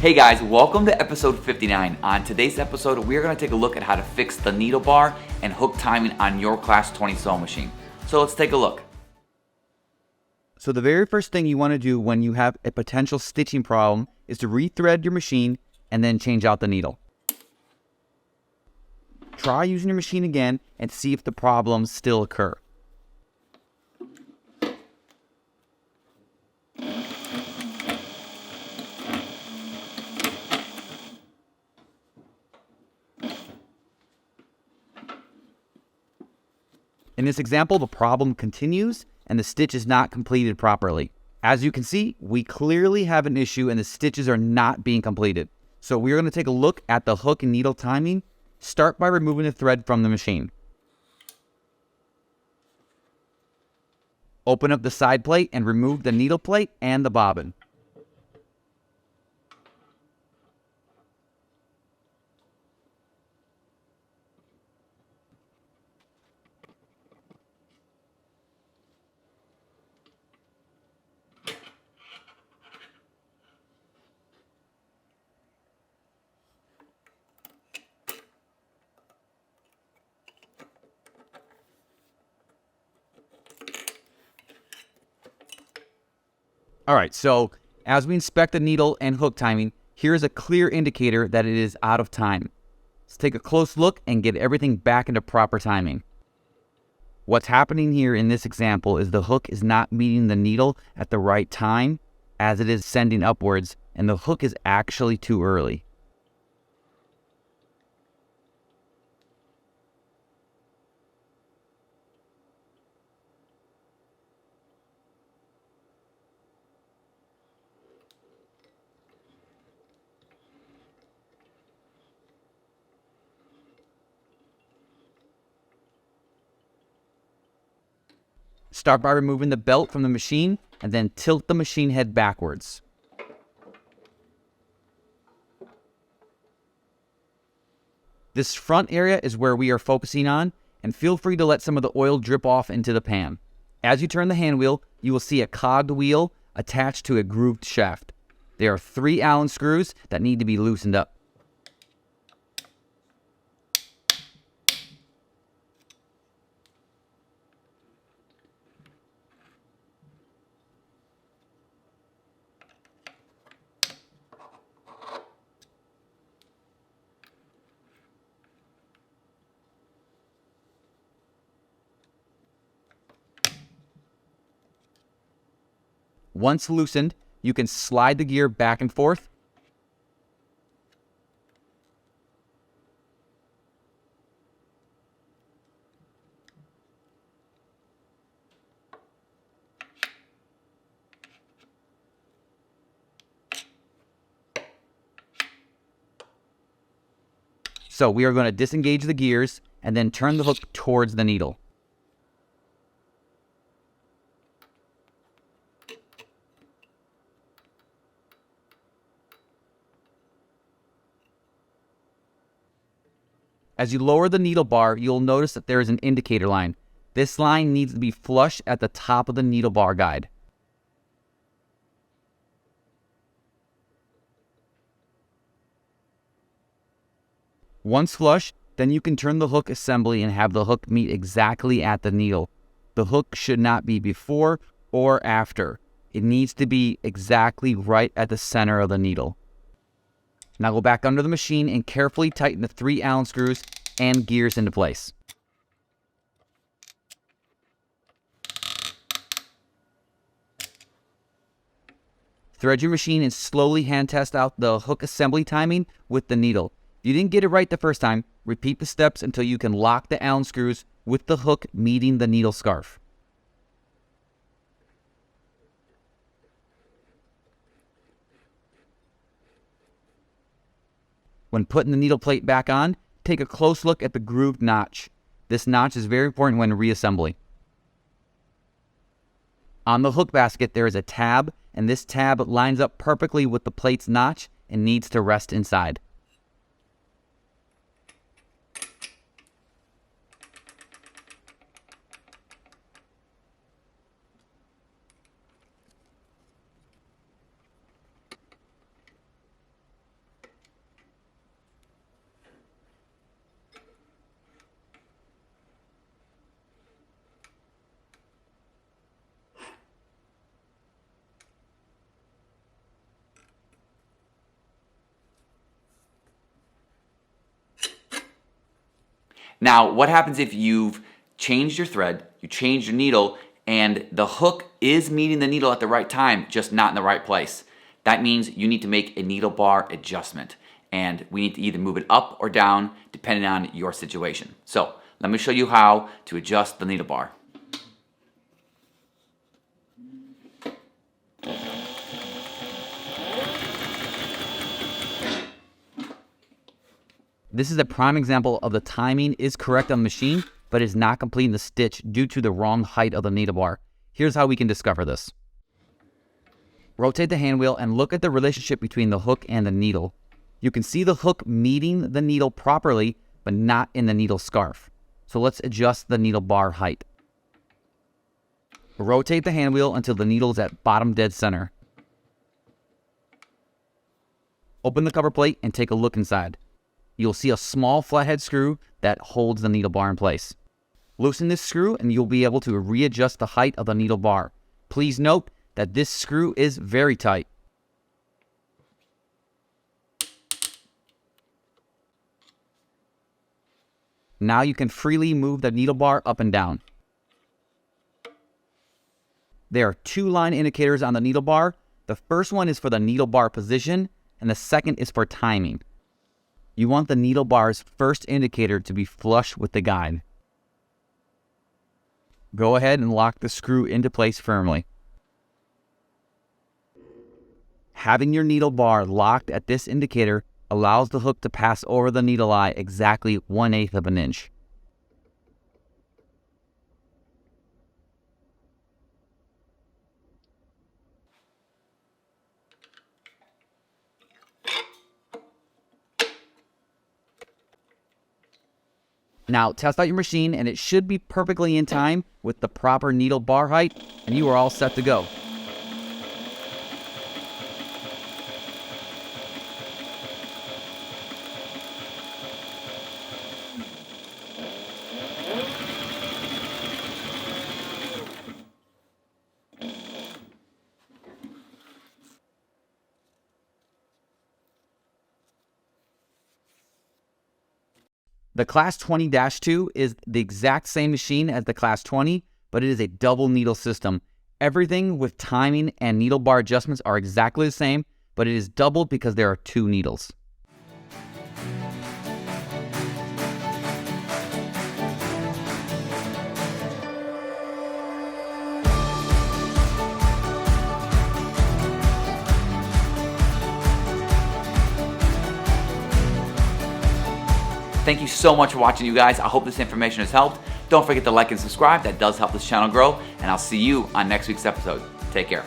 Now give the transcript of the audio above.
Hey guys, welcome to episode 59. On today's episode, we're going to take a look at how to fix the needle bar and hook timing on your Class 20 sewing machine. So let's take a look. So the very first thing you want to do when you have a potential stitching problem is to rethread your machine and then change out the needle. Try using your machine again and see if the problems still occur. In this example, the problem continues and the stitch is not completed properly. As you can see, we clearly have an issue and the stitches are not being completed. So we're going to take a look at the hook and needle timing. Start by removing the thread from the machine. Open up the side plate and remove the needle plate and the bobbin. Alright, so as we inspect the needle and hook timing, here's a clear indicator that it is out of time. Let's take a close look and get everything back into proper timing. What's happening here in this example is the hook is not meeting the needle at the right time as it is sending upwards, and the hook is actually too early. Start by removing the belt from the machine and then tilt the machine head backwards. This front area is where we are focusing on, and feel free to let some of the oil drip off into the pan. As you turn the hand wheel, you will see a cogged wheel attached to a grooved shaft. There are 3 Allen screws that need to be loosened up. Once loosened, you can slide the gear back and forth. So we are going to disengage the gears and then turn the hook towards the needle. As you lower the needle bar, you'll notice that there is an indicator line. This line needs to be flush at the top of the needle bar guide. Once flush, then you can turn the hook assembly and have the hook meet exactly at the needle. The hook should not be before or after. It needs to be exactly right at the center of the needle. Now go back under the machine and carefully tighten the 3 Allen screws and gears into place. Thread your machine and slowly hand test out the hook assembly timing with the needle. If you didn't get it right the first time, repeat the steps until you can lock the Allen screws with the hook meeting the needle scarf. When putting the needle plate back on, take a close look at the grooved notch. This notch is very important when reassembling. On the hook basket, there is a tab, and this tab lines up perfectly with the plate's notch and needs to rest inside. Now, what happens if you've changed your thread, you changed your needle, and the hook is meeting the needle at the right time, just not in the right place? That means you need to make a needle bar adjustment, and we need to either move it up or down depending on your situation. So let me show you how to adjust the needle bar. This is a prime example of the timing is correct on the machine, but is not completing the stitch due to the wrong height of the needle bar. Here's how we can discover this. Rotate the hand wheel and look at the relationship between the hook and the needle. You can see the hook meeting the needle properly, but not in the needle scarf. So let's adjust the needle bar height. Rotate the hand wheel until the needle is at bottom dead center. Open the cover plate and take a look inside. You'll see a small flathead screw that holds the needle bar in place. Loosen this screw and you'll be able to readjust the height of the needle bar. Please note that this screw is very tight. Now you can freely move the needle bar up and down. There are 2 line indicators on the needle bar. The first one is for the needle bar position and the second is for timing. You want the needle bar's first indicator to be flush with the guide. Go ahead and lock the screw into place firmly. Having your needle bar locked at this indicator allows the hook to pass over the needle eye exactly 1/8 of an inch. Now test out your machine and it should be perfectly in time with the proper needle bar height and you are all set to go. The Class 20-2 is the exact same machine as the Class 20, but it is a double needle system. Everything with timing and needle bar adjustments are exactly the same, but it is doubled because there are 2 needles. Thank you so much for watching, you guys. I hope this information has helped. Don't forget to like and subscribe. That does help this channel grow. And I'll see you on next week's episode. Take care.